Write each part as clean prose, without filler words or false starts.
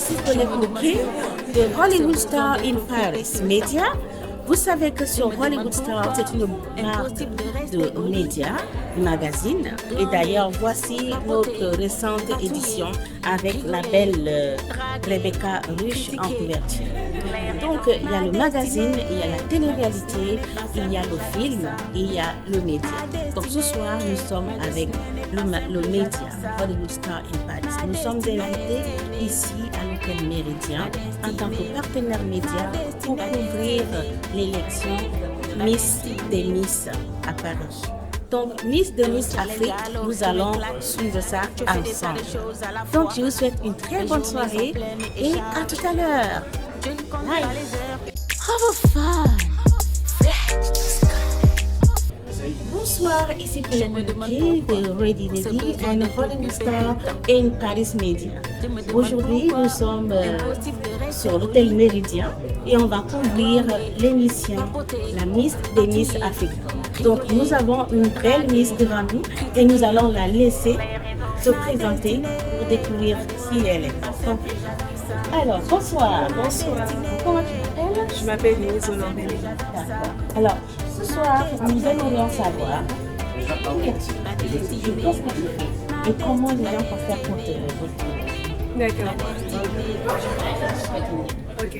ici Paulette Mouquet de Hollywood Star in Paris Media. Vous savez que sur Hollywood Star, c'est une marque de médias, de magazine. Et d'ailleurs, voici notre récente édition avec la belle Rebecca Ruch en couverture. Donc, il y a le magazine, il y a la télé-réalité, il y a le film, il y a le média. Donc, ce soir, nous sommes avec le média Hollywood Star in Paris. Nous sommes invités ici à l'Hôtel Méridien en tant que partenaire média pour couvrir l'élection Miss des Miss à Paris. Donc, Miss de Miss Afrique, nous allons suivre ça ensemble. Donc, je vous souhaite une très bonne soirée et à tout à l'heure. Bye. Have fun. Bonsoir, ici Paulette Mouquet de Ready Lady and Hollywood Star in Paris Media. Aujourd'hui, nous sommes sur l'hôtel Méridien et on va couvrir l'émission La Miss des Miss Afrique. Donc, nous avons une belle Miss devant nous et nous allons la laisser se présenter pour découvrir qui elle est. Donc, alors, bonsoir. Bonsoir. Comment tu t'appelles? Je m'appelle Denise Honoré. Alors, ce soir, nous aimerions savoir qu'est-ce que tu fais et comment les gens peuvent faire pour te retrouver. D'accord. Ok.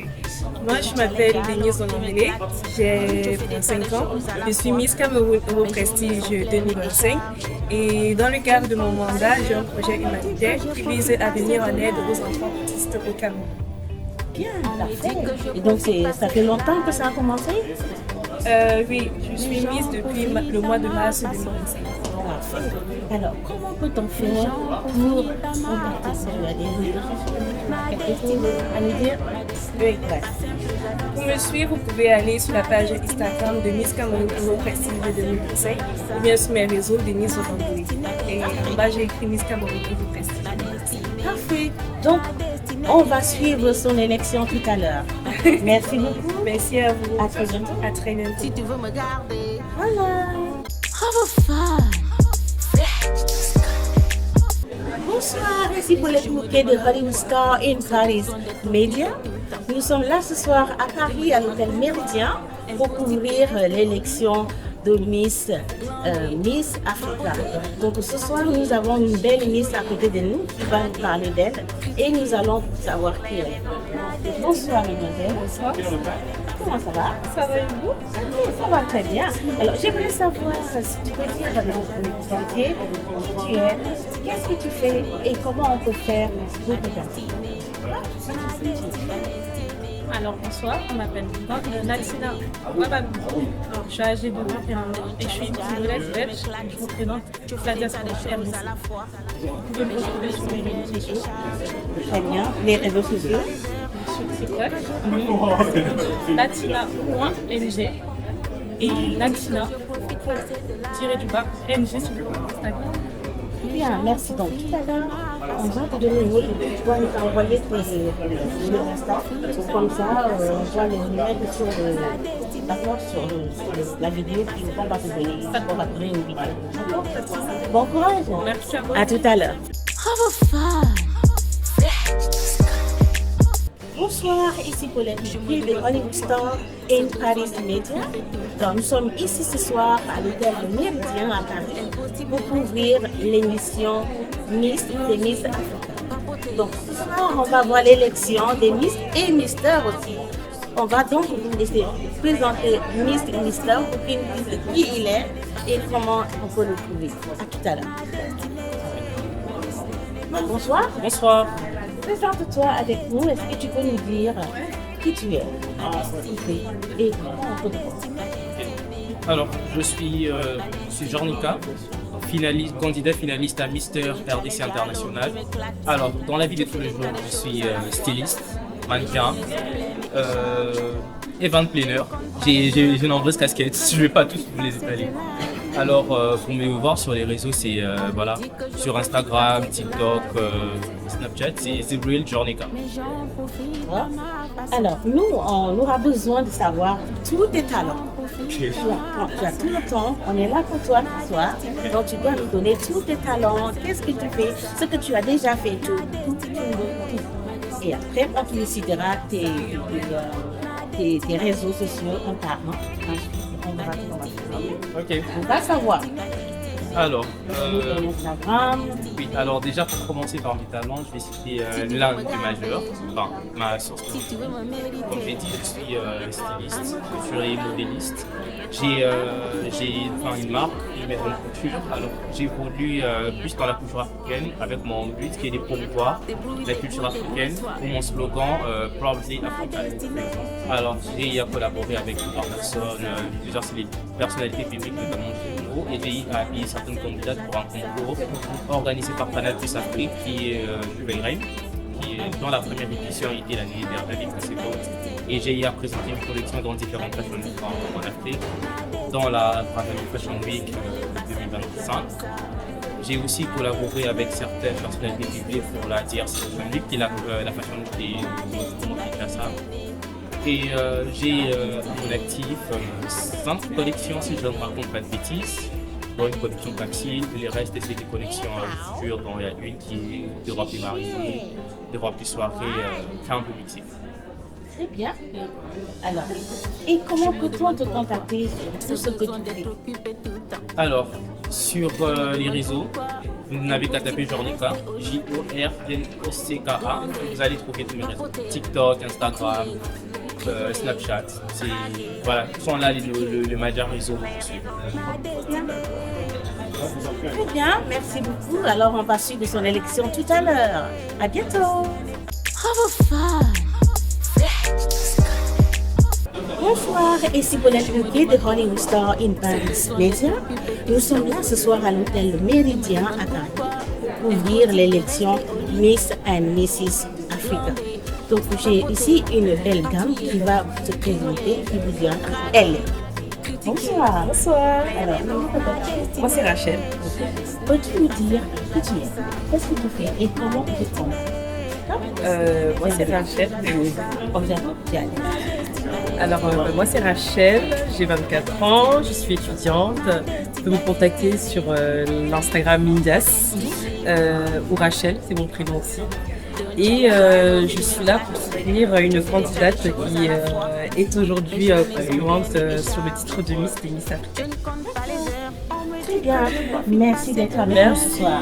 Moi, je m'appelle Denise Honoré. J'ai 25 ans. Je suis Miss Cameroun Euro Prestige 2025. Et dans le cadre de mon mandat, j'ai un projet humanitaire qui vise à venir en aide aux enfants autistes au Cameroun. Bien, parfait. Et donc, ça fait longtemps que ça a commencé? Oui, je suis Miss depuis le mois de mars 2025. Parfait. Alors, comment peut-on faire pour contacter si tu as des quelque chose à nous dire? Oui. Pour me suivre, vous pouvez aller sur la page Instagram de Miss Cameroun Euro Prestige 2025 ou bien sur mes réseaux Denise Honoré. Et en bas, j'ai écrit Miss Cameroun Euro Prestige. Parfait. Donc, on va suivre son élection tout à l'heure. Merci beaucoup. Merci à vous. À très bientôt. À très bientôt. Si tu veux me garder. Voilà. Have fun. Bonsoir, ici Paulette Mouquet de Hollywood Star in Paris Media. Nous sommes là ce soir à Paris, à l'hôtel Méridien, pour couvrir l'élection de Miss Africa. Donc ce soir, nous avons une belle Miss à côté de nous qui va nous parler d'elle et nous allons savoir qui elle est. Bonsoir, mademoiselle. Bonsoir. Comment ça va? Ça va et vous? Oui, ça va très bien. Alors, j'aimerais savoir si tu peux dire à nos invités qui tu es, qu'est-ce que tu fais et comment on peut faire pour te garder. Alors bonsoir, on m'appelle Natsina Wababou. Je suis âgée de 21 ans et je suis congolaise belge. Je représente la diaspora RDC. Vous pouvez me retrouver sur mes réseaux sociaux. Très bien. Les réseaux sociaux. Sur TikTok, Natina.ng et Natina -ng sur Instagram. Bien, merci. Donc tout à l'heure, on va te donner une autre. Tu vas nous envoyer tes Insta. Comme ça, on voit les numéros sur la vidéo puis on va te donner. On va te donner une vidéo. D'accord? Bon courage. Merci à vous. À tout à l'heure. Have fun. Bonsoir, ici Paulette Mouquet de Hollywood Star in Paris Media. Donc, nous sommes ici ce soir à l'hôtel Méridien à Paris pour couvrir l'émission Miss des Miss Africa. Donc ce soir, on va voir l'élection des Miss et Mister aussi. On va donc vous laisser présenter Miss et Mister pour qu'ils nous disent qui il est et comment on peut le trouver. À tout à l'heure. Bonsoir. Bonsoir. Présente-toi avec nous. Est-ce que tu peux nous dire qui tu es, ce que tu fais et comment on peut te voir? Alors, je suis Jornika, candidat finaliste à Mister RDC International. Alors, dans la vie de tous les jours, je suis styliste, mannequin, event planner. J'ai de nombreuses casquettes, je ne vais pas tous vous les étaler. Alors, pour me voir sur les réseaux, c'est voilà, sur Instagram, TikTok, Snapchat, c'est The Real Jornika. Alors, nous, on aura besoin de savoir tous tes talents. Tu as tout le temps, on est là pour toi ce soir. Donc, tu dois nous donner tous tes talents, qu'est-ce que tu fais, ce que tu as déjà fait, tout. Et après, on félicitera tes réseaux sociaux notamment. Ok. On va savoir. Alors, Ton Instagram. oui, alors déjà pour commencer par mes talents, je vais citer l'un des majeurs, enfin ma source. Comme j'ai dit, je suis styliste, couturier, modéliste. J'ai une marque, une maison de couture. Alors j'ai évolué plus dans la culture africaine avec mon but qui est de promouvoir la culture africaine pour mon slogan Proudly African. Alors j'ai collaboré avec plusieurs personnes, plusieurs personnalités publiques, notamment et j'ai accueilli certaines candidates pour un concours organisé par Canal Plus Afrique qui est Bahreïn, dont la première édition a été l'année précédente. Et j'ai présenté une collection dans différentes fashion week en Afrique, dans la Fashion Week 2025. J'ai aussi collaboré avec certaines personnalités publiques pour la DRC Fashion Week, qui est la Fashion Week des ça. Et j'ai à mon actif 5 collections, si je ne raconte pas de bêtises, dont une collection Maxi, les restes c'est des collections futures, dont il y a une qui est de robe plus marisée, de robe plus soirée, qui est un peu mixée. Très bien. Alors, et comment peut-on te contacter sur tout ce que tu fais? Alors, sur les réseaux, vous n'avez qu'à taper Jornika, Jornecka. Vous allez trouver tous mes réseaux. TikTok, Instagram, Snapchat. Voilà, ce sont là les majeurs réseaux pour suivre. Très bien, merci beaucoup. Alors, on va suivre son élection tout à l'heure. À bientôt. Have a fun. Bonsoir, ici Paulette Luquet de Hollywood Star in Paris Media. Nous sommes là ce soir à l'hôtel Méridien à Paris pour couvrir l'élection Miss and Mrs. Africa. Donc j'ai ici une belle dame qui va se présenter, qui vous dira qui elle est. Bonsoir. Bonsoir. Alors, comment t'appelles-tu? Moi c'est Rachel. Peux-tu nous dire qui tu es? Qu'est-ce que tu fais et comment tu te sens? Moi c'est Rachel. Oh, j'ai allé. Alors moi c'est Rachel, j'ai 24 ans, je suis étudiante. Tu peux me contacter sur l'Instagram Mindas ou Rachel, c'est mon prénom aussi. Et je suis là pour soutenir une candidate qui est aujourd'hui présente sur le titre de Miss et Miss Afrique. Très bien. Merci d'être avec nous ce soir.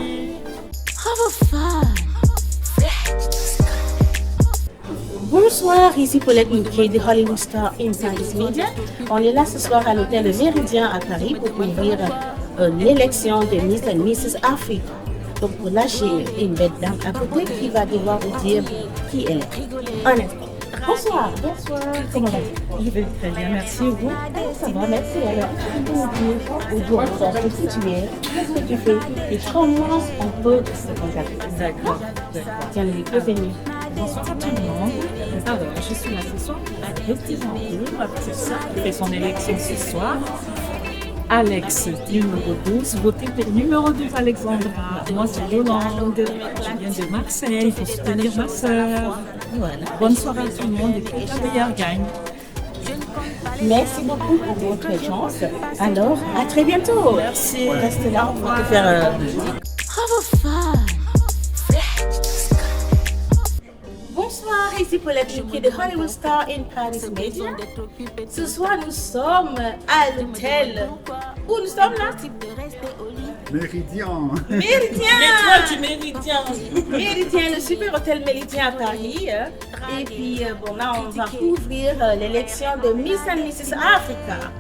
Have a fun. Bonsoir, ici Paulette Luquet de Hollywood Star in Paris Media. On est là ce soir à l'hôtel Méridien à Paris pour couvrir l'élection de Miss and Mrs. Africa. Donc là, j'ai une belle dame à côté qui va devoir vous dire qui elle est. Un instant. Bonsoir. Bonsoir. Comment vas-tu? Je vais très bien, merci et vous. Ça va, merci. Alors, tu peux nous dire aujourd'hui qui tu es, qu'est-ce que tu fais et comment on peut se contacter? D'accord. Tiens, le micro, c'est mieux. Bonsoir à tout le monde. Alors, je suis là ce soir avec le petit Jean-Pierre, ma petite soeur qui fait son élection ce soir. Alex, numéro 12, voté pour numéro 2 Alexandra. Moi, c'est Yolande. Je viens de Marseille pour soutenir ma soeur. Voilà. Bonne soirée à tout le monde et que la meilleure gagne. Merci beaucoup pour votre chance. Alors, à très bientôt. Merci. Reste là, on va te faire. Have a fun. Bonsoir, ici Paulette Luquet de Hollywood Star in Paris Media. Ce soir, nous sommes à l'hôtel. Où nous sommes là? Méridien. Méridien! L'étoile du Méridien. Méridien, le super hôtel Méridien à Paris. Et puis, bon, là, on va couvrir l'élection de Miss and Mrs. Africa.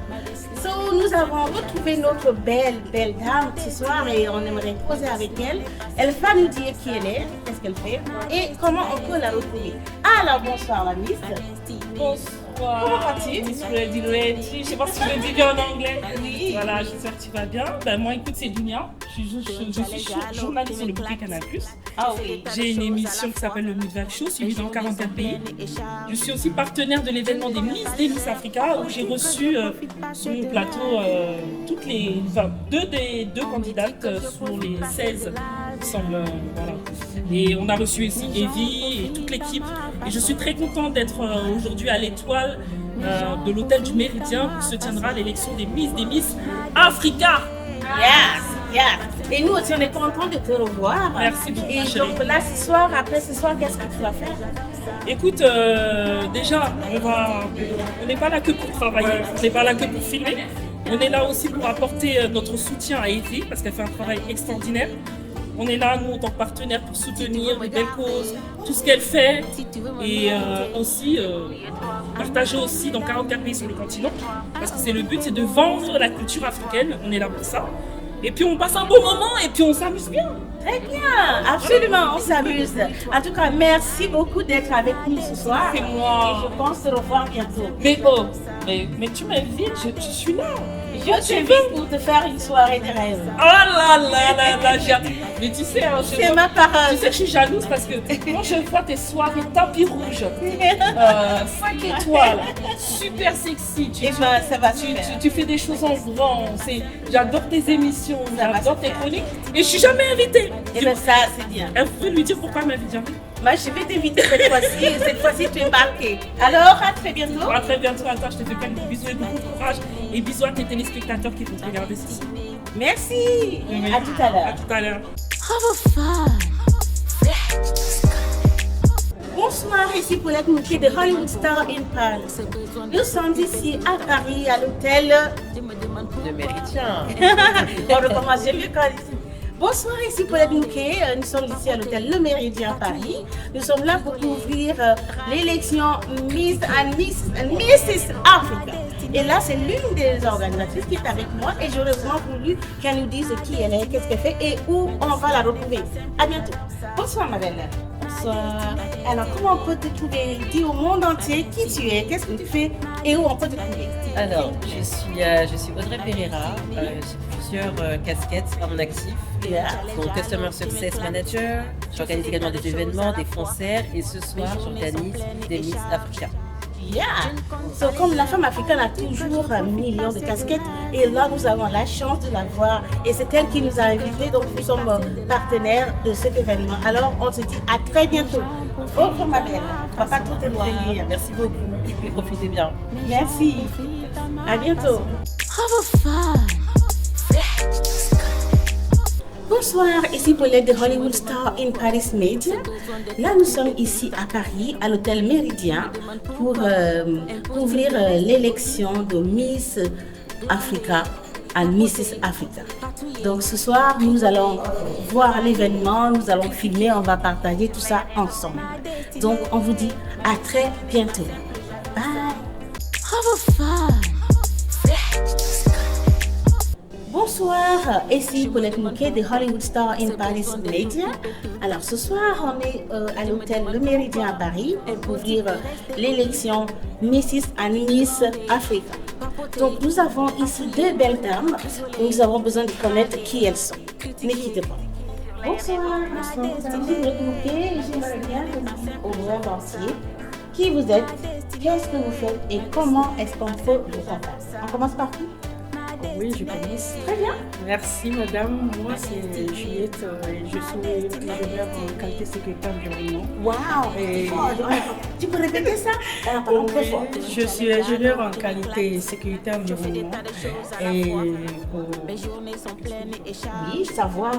So, nous avons retrouvé notre belle dame ce soir et on aimerait causer avec elle. Elle va nous dire qui elle est, qu'est-ce qu'elle fait et comment on peut la retrouver. Alors, bonsoir la Miss. Bonsoir. Comment vas-tu? Miss Freddy Luetti. Je sais pas si tu le dis bien en anglais. Oui. Voilà, j'espère que tu vas bien. Ben, moi, écoute, c'est Dunia. Je suis journaliste sur le bouquet Canal+. Ah oui. J'ai une émission qui s'appelle le Midway Show, suivie dans 44 pays. Je suis aussi partenaire de l'événement des Miss Africa, où j'ai reçu sur mon plateau deux candidates sur les 16, il me semble. Voilà. Et on a reçu aussi Evie et toute l'équipe. Et je suis très contente d'être aujourd'hui à l'étoile de l'hôtel du Méridien où se tiendra l'élection des Miss Africa. Yes, yes. Et nous aussi, on est contents de te revoir. Merci beaucoup, Et chérie. donc là, après ce soir, qu'est-ce que tu vas faire? Écoute, déjà, on n'est pas là que pour travailler, on n'est pas là que pour filmer. On est là aussi pour apporter notre soutien à Evie parce qu'elle fait un travail extraordinaire. On est là, nous, en tant que partenaires, pour soutenir les belles causes, tout ce qu'elle fait et aussi partager aussi dans 44 pays sur le continent. Parce que c'est le but, c'est de vendre la culture africaine. On est là pour ça. Et puis on passe un bon moment et puis on s'amuse bien. Très bien, absolument, on s'amuse. En tout cas, merci beaucoup d'être avec nous ce soir. C'est moi. Et je pense te revoir bientôt. Mais tu m'invites, je suis là. Je t'invite pour te faire une soirée de rêve. Oh là là là là, j'ai hâte. Mais tu sais, hein, C'est ma parole. tu sais que je suis jalouse parce que quand je vois tes soirées tapis rouge, 5 étoiles, super sexy, Et ben, ça va tu, super. tu fais des choses en grand, j'adore tes émissions, Ça va j'adore tes super. chroniques et je suis jamais invitée. Et bien ça, c'est bien. Elle peut lui dire pourquoi elle m'invite jamais. Moi, je vais t'inviter cette fois-ci. Cette fois-ci, tu es marqué. Alors, à très bientôt. À très bientôt à toi, je te fais plein de bisous et beaucoup de courage et bisous à tes téléspectateurs qui vont te regarder ce soir. Merci. À tout à À l'heure. tout à l'heure. Have fun. Bonsoir, ici Paulette Mouquet de Hollywood Star in Paris. Nous sommes ici à Paris, à l'hôtel Le Méridien. On recommence, j'ai vu quand ici. Bonsoir, ici Paulette Mouquet. Nous sommes ici à l'hôtel Le Méridien à Paris. Nous sommes là pour couvrir l'élection Miss and Mrs. Africa. Et là, c'est l'une des organisatrices qui est avec moi et j'aurais vraiment voulu qu'elle nous dise qui elle est, qu'est-ce qu'elle fait et où on va la retrouver. À bientôt. Bonsoir, ma belle. Bonsoir. Alors, comment on peut te trouver? Dis au monde entier qui tu es, qu'est-ce que tu fais et où on peut te trouver. Alors, je suis Audrey Pereira. J'ai plusieurs casquettes à mon actif. Yeah. Donc, Customer Success Manager. J'organise également des événements, des concerts. Et ce soir, j'organise des Miss Africa. Yeah. So, comme la femme africaine a toujours un million de casquettes, et là nous avons la chance de la voir, et c'est elle qui nous a invités, donc nous sommes partenaires de cet événement. Alors on se dit à très bientôt. Au revoir ma belle, on va pas trop t'éloigner. Merci beaucoup. Et profitez bien. Merci. À bientôt. Have fun. Bonsoir, ici Paulette de Hollywood Star in Paris Media. Là, nous sommes ici à Paris, à l'hôtel Méridien, pour couvrir l'élection de Miss Africa and Mrs. Africa. Donc ce soir, nous allons voir l'événement, nous allons filmer, on va partager tout ça ensemble. Donc on vous dit à très bientôt. Bye. Have fun. Bonsoir, ici Paulette Mouquet de Hollywood Star in Paris Media. Alors ce soir, on est à l'hôtel Le Méridien à Paris pour couvrir l'élection Mrs. and Miss Africa. Donc nous avons ici deux belles dames. Nous avons besoin de connaître qui elles sont. Ne quittez pas. Bonsoir, ici Paulette Mouquet. J'aimerais bien vous dire au monde entier qui vous êtes, qu'est-ce que vous faites et comment est-ce qu'on peut vous contacter. On commence par qui? Oui, je commence. Très bien. Merci madame. Moi c'est Juliette et je suis ingénieure en qualité sécurité environnement. Waouh! Et- Tu peux répéter ça? Pardon, très fort. Je suis ingénieure en qualité sécurité environnement et Oui, savoir,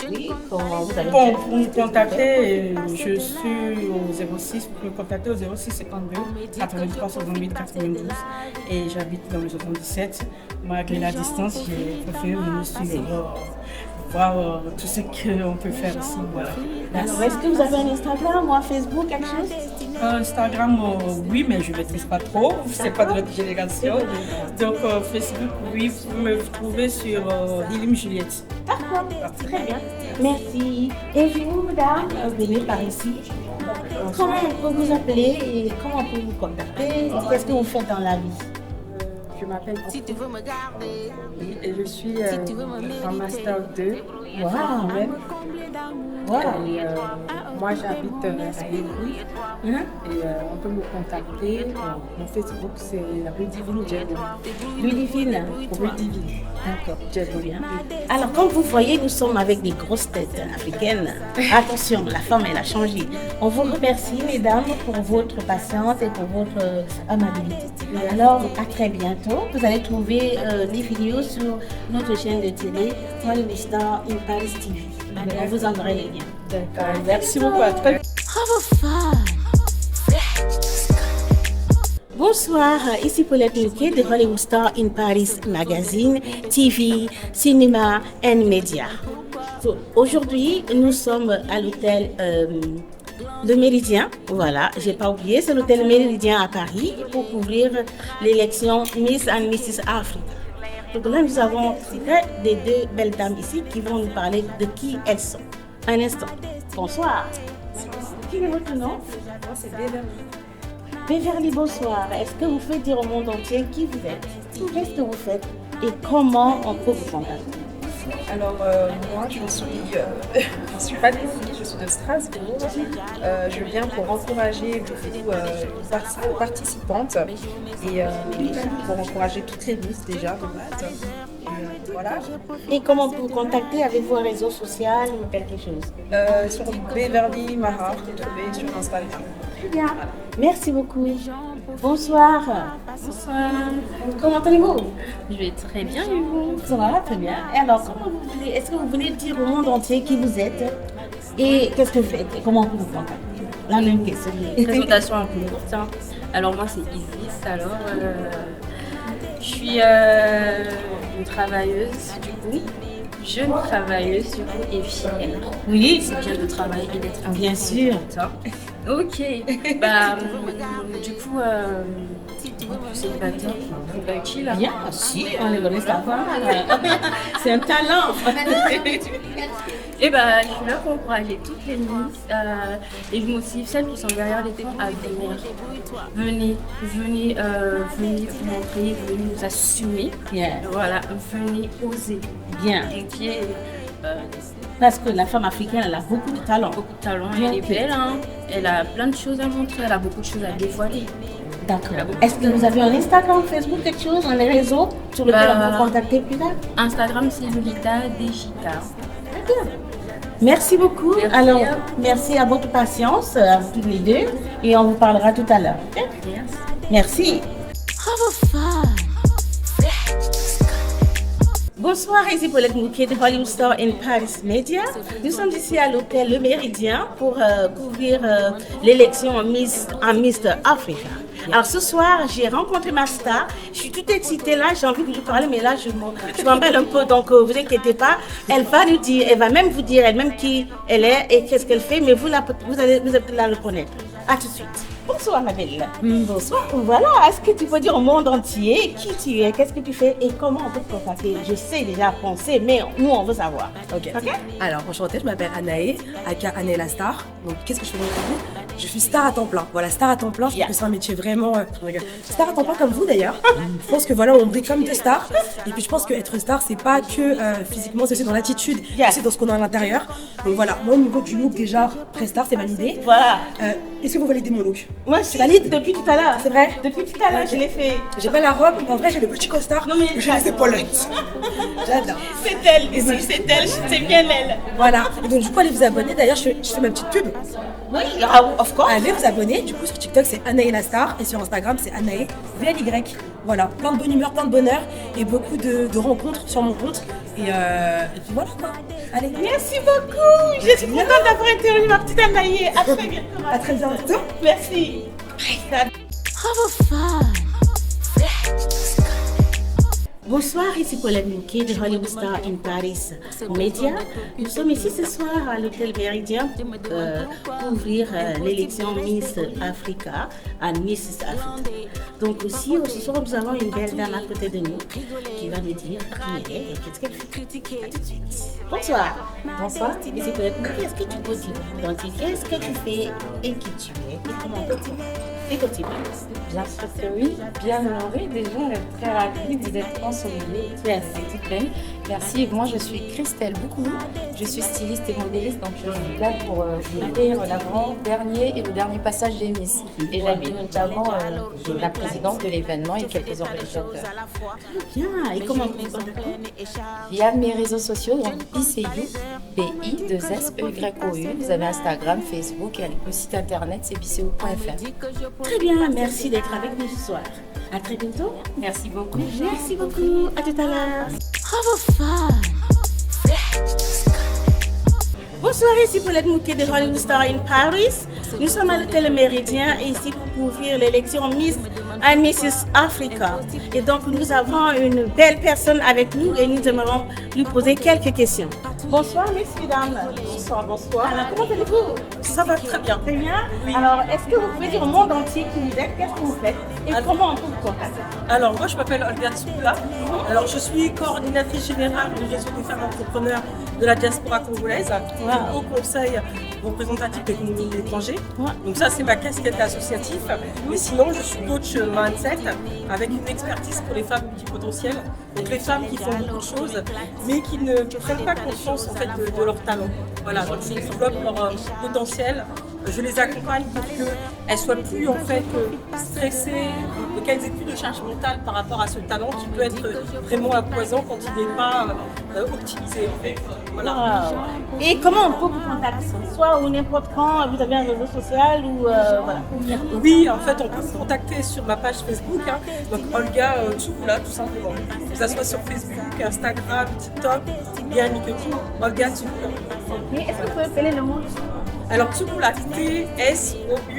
oui, comment vous allez bon, faire. pour me contacter, je suis au 06, pour me contacter au 06 52 83 68 92 et j'habite dans le 77. Malgré la distance, j'ai préféré venir suivre, voir tout ce qu'on peut faire ici. Voilà. Alors, est-ce que vous avez un Instagram ou un Facebook, quelque chose? Instagram, oui, mais je ne maîtrise pas trop, c'est pas de notre génération. Donc Facebook, oui, vous pouvez me trouver sur Ilim Juliette. D'accord, très bien. Merci. Et vous, madame, venez par ici. Comment on peut vous appeler et comment on peut vous contacter? Qu'est-ce que vous faites dans la vie? Je m'appelle et je suis en Master 2. Waouh! Wow. Moi j'habite à Yégoui et on peut me contacter. Mon Facebook c'est la rue Divine Djebou. Louis Divine. Rue Divine. D'accord, très bien. Alors, comme vous voyez, nous sommes avec des grosses têtes africaines. Attention, la femme, elle a changé. On vous remercie, mesdames, pour votre patience et pour votre amabilité. Alors, à très bientôt. Vous allez trouver des vidéos sur notre chaîne de télé, Hollywood Star in Paris TV. On vous enverra les liens. D'accord, merci beaucoup. À très Have a fun. Bonsoir, ici Paulette Mouquet de Hollywood Star in Paris Magazine, TV, Cinéma and Media. So, aujourd'hui, nous sommes à l'hôtel Le Méridien. Voilà, j'ai pas oublié, c'est l'hôtel Méridien à Paris pour couvrir l'élection Miss and Mrs. Africa. Donc là, nous avons des deux belles dames ici qui vont nous parler de qui elles sont. Un instant. Bonsoir. Quel est votre nom? Moi, c'est Beverly. Beverly, bonsoir. Est-ce que vous pouvez dire au monde entier qui vous êtes? Qu'est-ce que vous faites et comment on peut vous contacter? Alors, moi, je suis pas d'ici, je suis de Strasbourg. Je viens pour encourager beaucoup les participantes et pour encourager toutes les Miss déjà de base. Voilà. Et comment on peut vous contacter? Avez-vous un réseau social ou quelque chose? Sur Beverly Mara, vous trouvez sur Instagram. Très bien. Merci beaucoup. Bonsoir. Bonsoir. Comment allez-vous? Je vais très bien et vous? Ça va très bien. Et alors, est-ce que vous venez dire au monde entier qui vous êtes et qu'est-ce que vous faites et comment on peut vous contacter? La même question. Présentation un peu courte. Hein. Alors moi c'est Isis. Alors je suis une travailleuse du coup. Jeune travailleuse du coup et fière. Oui. C'est bien de travailler et d'être bien sûr. Ok. Bah du coup célibataire, qui là? Bien, si, on aimerait savoir. C'est un talent. Et bah, je suis là pour encourager toutes les Miss et je motive celles qui sont derrière les têtes à venir. Venez vous montrer, venez nous assumer. Yeah. Voilà, venez oser. Bien. Parce que la femme africaine, elle a beaucoup de talent. Beaucoup de talent, elle est belle, hein. Elle a plein de choses à montrer, elle a beaucoup de choses à dévoiler. D'accord. Est-ce que vous avez un Instagram, Facebook, quelque chose, un réseau sur lequel on peut vous contacter plus tard? Instagram, c'est Lolita Dejika. D'accord. Merci beaucoup. Merci. Alors, merci à votre patience, à vous tous les deux, et on vous parlera tout à l'heure. Okay? Merci. Have a fun. Bonsoir, ici Paulette Mouquet de Hollywood Star in Paris Media. Nous sommes ici à l'hôtel Le Méridien pour couvrir l'élection en Miss Africa. Alors ce soir, j'ai rencontré ma star. Je suis toute excitée là, j'ai envie de lui parler, mais là je m'embelle un peu, donc vous inquiétez pas. Elle va nous dire, elle va même vous dire elle-même qui elle est et qu'est-ce qu'elle fait, mais vous allez la reconnaître. À tout de suite. Bonsoir ma belle. Bonsoir. Voilà, est-ce que tu peux dire au monde entier qui tu es, qu'est-ce que tu fais et comment on peut te contacter? Je sais déjà penser, mais nous on veut savoir. Ok. Alors enchantée, je m'appelle Anaé, aka Anaé la star. Donc qu'est-ce que je fais dans le vie? Je suis star à temps plein. Voilà, star à temps plein, je trouve que c'est un métier vraiment... Star à temps plein comme vous d'ailleurs. Je pense que voilà, on brille comme des stars. Et puis je pense qu'être star, c'est pas que physiquement, c'est aussi dans l'attitude, c'est dans ce qu'on a à l'intérieur. Donc voilà, moi au niveau du look déjà, pré-star, c'est validé. Voilà. Est-ce que vous validez mon look? Moi je valide depuis tout à l'heure. C'est vrai? Depuis tout à l'heure, je l'ai fait. J'ai pas la robe, en vrai j'ai le petit costard. Non mais j'ai les épaulettes. J'adore. C'est elle, ici c'est elle, c'est bien elle. Voilà. Et donc du coup allez vous abonner. D'ailleurs je fais ma petite pub. Oui, of course. Allez vous abonner. Du coup sur TikTok c'est Anaé la star et sur Instagram c'est Anaé VLY. Voilà, plein de bonne humeur, plein de bonheur et beaucoup de rencontres sur mon compte. Et puis voilà quoi. Allez. Merci beaucoup. Je suis contente d'avoir interviewé ma petite Anaï. À très bientôt. À très bientôt. Merci. Have a fun. Bonsoir, ici Paulette Mouquet de Hollywood Star in Paris Media. Nous sommes ici ce soir à l'hôtel Méridien pour ouvrir l'élection Miss Africa à Mrs. Africa. Donc aussi, ce soir, nous avons une belle dame à côté de nous qui va nous dire qui elle est et qu'est-ce qu'elle fait. À tout de suite. Bonsoir. Bonsoir. Ici Paulette Mouquet, est-ce que tu peux dire qu'est-ce que tu fais et qui tu es et comment tu es? Bien sûr que oui, bien honorée. Déjà, très ravie, vous êtes ensoleillée. Merci, toute pleine. Merci. Moi, je suis Christelle Boucou. Je suis styliste et modéliste, donc je suis là pour couvrir l'avant-dernier et le dernier passage des Miss. Et j'habille notamment la présidente de l'événement et quelques organisateurs. Bien. Et comment vous contactez? Via mes réseaux sociaux, donc BICU, BI2SEYOU. Vous avez Instagram, Facebook et le site internet, c'est bicu.fr. Très bien, merci d'être avec nous ce soir. À très bientôt. Merci beaucoup. Merci beaucoup. À tout à l'heure. Have a fun. Bonsoir, ici Paulette Mouquet de Hollywood Star in Paris. Nous sommes à l'hôtel Méridien ici pour couvrir l'élection Miss and Mrs. Africa. Et donc nous avons une belle personne avec nous et nous aimerons lui poser quelques questions. Bonsoir, mesdames. Bonsoir, bonsoir. Alors, comment allez-vous? Ça va très bien. Très bien. Oui. Alors, est-ce que vous pouvez dire au monde entier qui vous êtes, qu'est-ce que vous faites et comment on peut vous contacter? Alors, moi, je m'appelle Olga Tsoukoula. Alors, je suis coordinatrice générale du réseau des femmes entrepreneurs de la diaspora congolaise, au conseil représentatif des communautés étrangères. Donc ça, c'est ma casquette associative. Mais sinon, je suis coach mindset avec une expertise pour les femmes multipotentielles. Donc les femmes qui font beaucoup de choses, mais qui ne prennent pas conscience en fait de leur talent. Voilà, donc je développe leur potentiel. Je les accompagne pour qu'elles soient plus en fait stressées, qu'elles aient plus de charge mentale par rapport à ce talent qui peut être vraiment un poison quand il n'est pas optimisé. Voilà. Wow. Et comment on peut vous contacter? Soit ou n'importe quand, vous avez un réseau social ou voilà. Oui, en fait, on peut me contacter sur ma page Facebook, donc Olga Tsoukoula, tout simplement. Que ce soit sur Facebook, Instagram, TikTok, bien LinkedIn, Olga Tsoukoula. Et est-ce que vous pouvez appeler le monde? Alors Tsoukoula, T-S-O-U-K-O-U-L-A.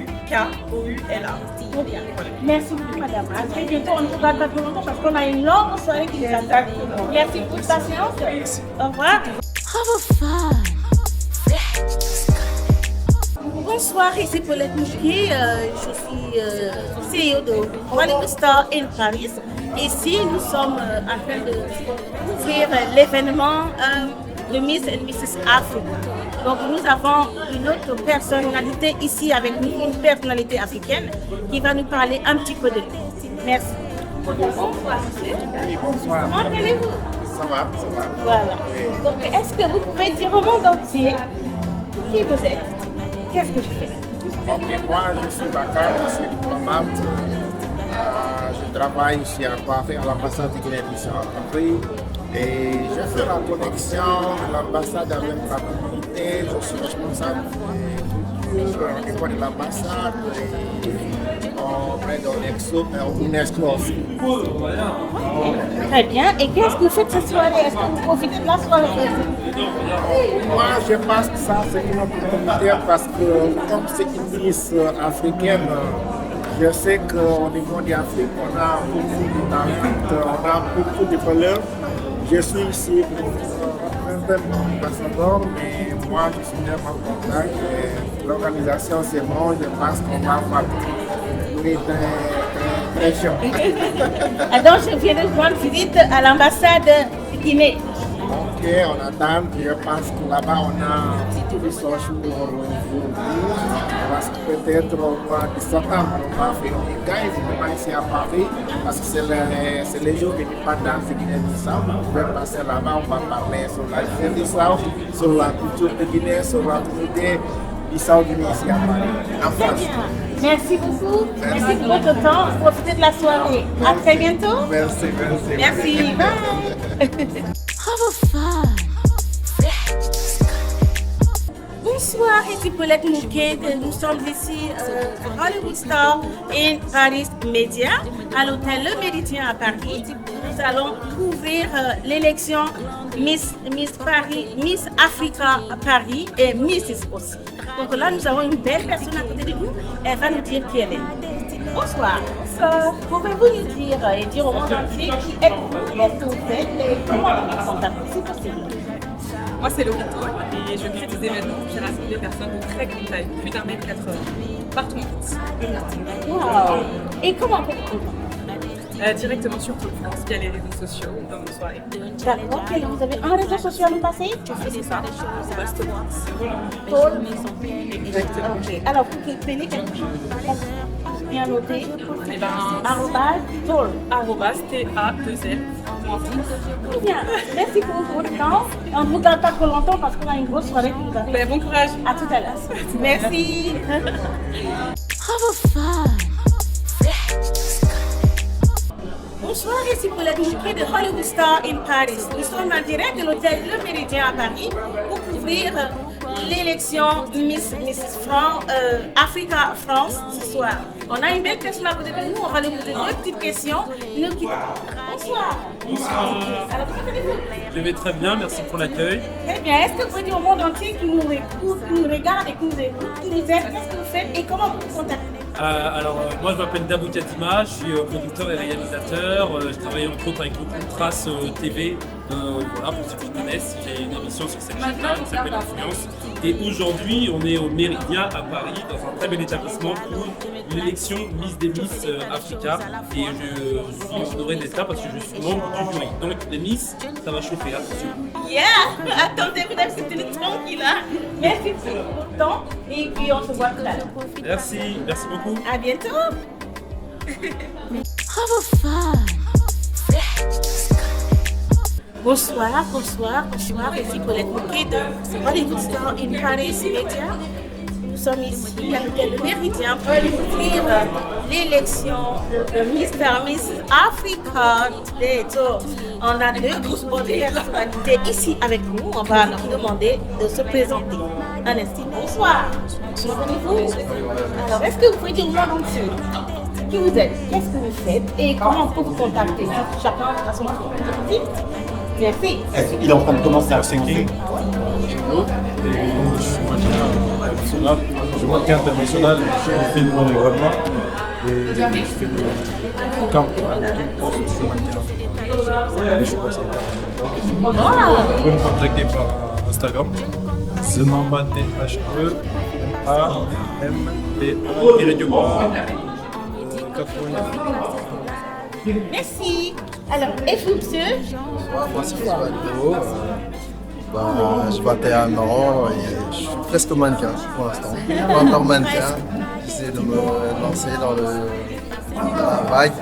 Très bien. Merci beaucoup, madame. À très bientôt. On ne se voit pas trop longtemps parce qu'on a une longue soirée qui nous attend. Merci pour votre patience. Au revoir. Have a fun. Bonsoir, ici Paulette Mouquet. Je suis CEO de Hollywood Star in Paris. Ici, nous sommes en train de couvrir l'événement de Miss and Mrs. Africa. Donc, nous avons une autre personnalité ici avec nous, une personnalité africaine qui va nous parler un petit peu de lui. Merci. Bonsoir, monsieur. Bonsoir. Comment allez-vous? Ça va. Voilà. Donc, est-ce que vous pouvez dire au monde entier qui vous êtes? Qu'est-ce que je fais? Ok, moi je suis Bakar, je suis diplomate. Je travaille ici à Paris, à l'ambassade de Guinée-Bissau à Paris. Et je fais la connexion de l'ambassade avec la communauté. Je suis responsable au niveau de l'ambassade et auprès de l'UNESCO aussi. Très bien. Et qu'est-ce que vous faites cette soirée? Est-ce que vous profitez de la soirée? Moi, je pense que ça, c'est une opportunité parce que comme c'est une Miss africaine, je sais qu'au niveau de l'Afrique, on a beaucoup de talent, on a beaucoup de valeurs. Je suis ici pour représenter mon ambassadeur, mais moi, je suis vraiment content. L'organisation, c'est bon, je pense qu'on va faire très chaud. Donc, je viens de rendre visite à l'ambassade de Guinée. Ok, on attend. Je pense que là-bas, on a toutes les choses pour vous. Parce que peut-être au mois de septembre, on va faire une événement ici à Paris. Parce que c'est le jour de l'indépendance de Guinée-Bissau. On va passer là-bas, on va parler sur la Guinée-Bissau, sur la culture de Guinée, sur la communauté Bissau-Guinée ici à Paris, en France. Merci beaucoup. Merci pour votre temps. Profitez de la soirée. À très bientôt. Merci. Merci. Bye. Have a fun. Bonsoir, ici Paulette Mouquet. Nous sommes ici Hollywood Star in Paris Media à l'hôtel Le Méridien à Paris. Nous allons couvrir l'élection Miss Paris, Miss Africa à Paris et Mrs. aussi. Donc là, nous avons une belle personne à côté de nous. Elle va nous dire qui elle est. Bonsoir. Pouvez-vous nous dire et dire au monde entier qui êtes-vous, qu'est-ce que vous faites et comment vous contactez, si possible? Moi, c'est Lorito et je crée des événements qui rassemblent des personnes de très grande taille, plus d'1,80 m partout en France. Wow. Et comment on peut vous contacter? Directement sur Pôle France via les réseaux sociaux dans nos soirées. D'accord. Vous avez un réseau social à nous passer? C'est ça, Pôle. Exactement. Ok. Alors, vous pouvez payer quelque chose? Bien noté. Arrobase Tôle. T-A-2-L. Bien. Merci pour votre temps. On ne vous garde pas trop longtemps parce qu'on a une grosse soirée qui nous arrive. Bon courage. À tout à l'heure. Merci. Have a fun. Bonsoir, ici Paulette Mouquet de Hollywood Star in Paris. Nous sommes en direct de l'hôtel Le Méridien à Paris pour couvrir l'élection Miss Africa France ce soir. On a une belle question à côté de nous, on va lui poser deux petites questions. Bonsoir, bonsoir. Bonsoir. Alors, comment allez-vous? Je vais très bien, merci pour l'accueil. Très bien. Est-ce que vous pouvez dire au monde entier qui nous écoute, qui nous regarde et qui nous écoute, qui nous aide, qu'est-ce que vous faites et comment vous vous contactez? Moi je m'appelle Dabou Katima, je suis producteur et réalisateur. Je travaille entre autres avec le groupe Trace TV. Voilà, pour ceux qui connaissent, j'ai une émission sur cette chaîne-là qui s'appelle Influence. Et aujourd'hui, on est au Méridien à Paris, dans un très bel établissement pour l'élection Miss des Miss Africa. Et je suis honoré d'être là parce que je suis membre du jury. Donc les Miss, ça va chauffer, attention. Yeah! Attendez, mesdames, c'était tranquille là. Merci pour votre temps et puis on se voit tout à l'heure. Merci beaucoup. À bientôt. Bonsoir, ici Paulette Mouquet de Hollywood Star in Paris Media. Nous sommes ici avec le Méridien pour ouvrir l'élection de Miss Africa. On a deux grosses personnalités ici avec nous. On va leur demander de se présenter. Un instant. Bonsoir. Vous? Alors, est-ce que vous pouvez dire au monde entier qui vous êtes, qu'est-ce que vous faites et comment on peut vous contacter? Chacun à son tour. Merci. Il est en train de commencer à s'écrire. Je suis mannequin international, je fais de mon événement et je fais de camp. Vous pouvez me contacter par Instagram. Zemamba THE Merci. Alors, et vous, monsieur? Francis Waldo. J'ai 21 ans et je suis presque mannequin pour l'instant. Pas encore mannequin. J'essaie de me lancer dans la vague.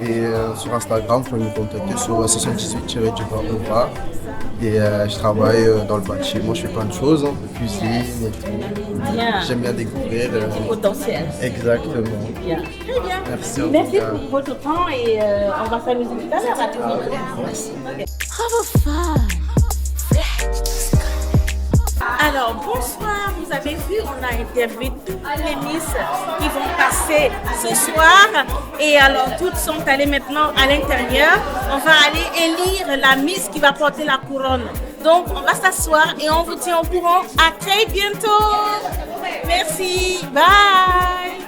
Et sur Instagram, vous pouvez me contacter sur 78-du-bas. Et je travaille dans le bâtiment, je fais plein de choses, cuisine et tout. Bien. J'aime bien découvrir. Le potentiel. Exactement. Bien. Très bien. Merci pour votre temps et on va s'amuser tout à l'heure à tout le monde. Merci. Alors, bonsoir, vous avez vu, on a interviewé toutes les Miss qui vont passer ce soir. Et alors, toutes sont allées maintenant à l'intérieur. On va aller élire la Miss qui va porter la couronne. Donc, on va s'asseoir et on vous tient au courant. À très bientôt. Merci. Bye.